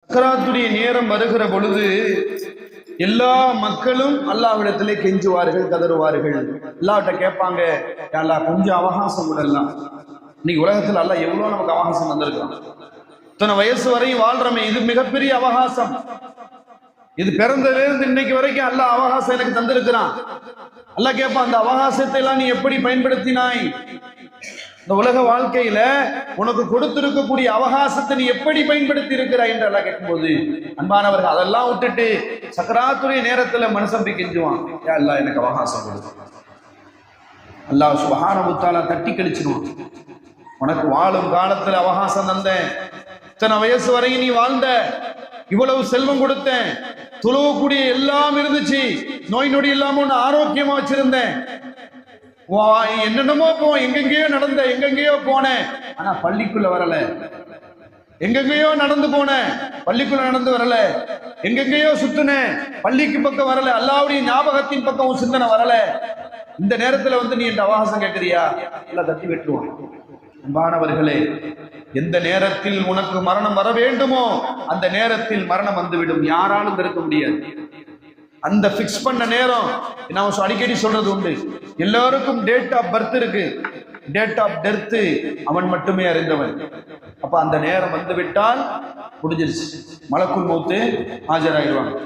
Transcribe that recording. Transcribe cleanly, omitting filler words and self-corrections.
சக்கராத்துடைய நேரம் வருகிற பொழுது எல்லா மக்களும் அல்லாஹ்விடத்திலே கெஞ்சுவார்கள், கதறுவார்கள். அல்லாஹ்ட்ட கேட்பாங்க, யா அல்லாஹ் கொஞ்சம் அவகாசம் விடலாம். இன்னைக்கு உலகத்துல அல்லாஹ் எவ்வளவு நமக்கு அவகாசம் வந்திருக்கான். இத்தனை வயசு வரையும் வாழ்றமே, இது மிகப்பெரிய அவகாசம். இது பிறந்ததிலிருந்து இன்னைக்கு வரைக்கும் அல்லாஹ் அவகாசம் எனக்கு தந்திருக்கிறான். அல்லாஹ் கேட்பான், அந்த அவகாசத்தை எல்லாம் நீ எப்படி பயன்படுத்தினாய்? இந்த உலக வாழ்க்கையில உனக்கு கொடுத்திருக்கக்கூடிய அவகாசத்தை நீ எப்படி பயன்படுத்தி இருக்கிறாய் என்று அல்லாஹ் கேட்கும்போது, அன்பானவர்கள் அதெல்லாம் விட்டுட்டு சக்கராத்துடைய நேரத்துல மனுஷன் போய் கெஞ்சுவான், யா அல்லாஹ் எனக்கு அவகாசம் கொடு. அல்லாஹ் சுப்ஹானஹு வ தஆலா தட்டி கழிச்சிடுவான். உனக்கு வாழும் காலத்துல அவகாசம் தந்தேன், இத்தனை வயசு வரையும் நீ வாழ்ந்த, இவ்வளவு செல்வம் கொடுத்தேன், தொழுவக்கூடிய எல்லாம் இருந்துச்சு, நோய் நொடி இல்லாம ஒன்னு ஆரோக்கியமா வச்சிருந்தேன், என்னென்னமோ எங்கெங்கயோ நடந்த, எங்கெங்கயோ போனேன், ஆனா பள்ளிக்குள்ள வரல. எங்கெங்கயோ நடந்து போனேன், பள்ளிக்குள்ள நடந்து வரல. எங்கெங்கயோ சுத்துனேன், பள்ளிக்கு பக்கம் வரல. அல்லாஹ்வுடைய ஞாபகத்தின் பக்கம் சிந்தனை வரல. இந்த நேரத்துல வந்து நீ என்ற அவகாசம் கேட்கிறியா? எல்லாம் தட்டி வெட்டுவான். அன்பானவர்களே, எந்த நேரத்தில் உனக்கு மரணம் வர வேண்டுமோ அந்த நேரத்தில் மரணம் வந்துவிடும். யாராலும் தடுக்க முடியாது. அந்த பிக்ஸ் பண்ண நேரம் நான் அடிக்கடி சொல்றது உண்டு. எல்லாருக்கும் டேட் ஆஃப் பர்த் இருக்கு, டேட் ஆஃப் டெத் அவன் மட்டுமே அறிந்தவன். அப்ப அந்த நேரம் வந்து விட்டால் முடிஞ்சிருச்சு, மலக்குல் மௌத் ஆஜராயிடுவாங்க.